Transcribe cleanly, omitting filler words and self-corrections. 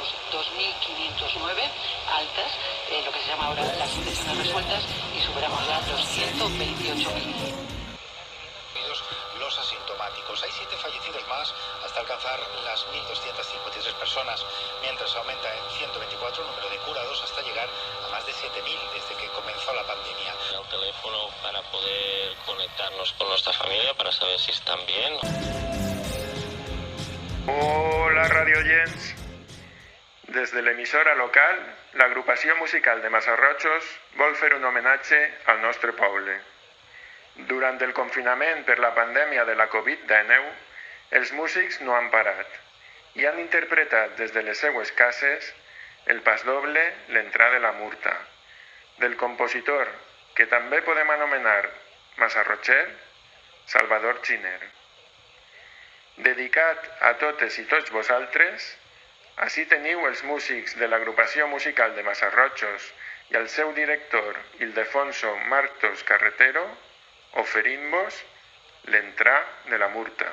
los 2.509 altas, lo que se llama ahora las infecciones resueltas, y superamos ya los 128.000. Los asintomáticos. Hay 7 fallecidos más hasta alcanzar las 1.253 personas, mientras aumenta en 124 el número de curados hasta llegar a más de 7.000 desde que comenzó la pandemia. El teléfono para poder conectarnos con nuestra familia, para saber si están bien. Hola, Radio Gens. Des de l'emissora local, l'agrupació musical de Massarrotxos vol fer un homenatge al nostre poble. Durant el confinament per la pandèmia de la Covid-19, els músics no han parat i han interpretat des de les seues cases el pasdoble L'entrà de la Murta, del compositor, que també podem anomenar massarrotxer, Salvador Giner. Dedicat a totes i tots vosaltres, ací teniu els músics de l'agrupació musical de Massarrotxos i el seu director, Ildefonso Martos Carretero, oferint-vos L'entrà de la Murta.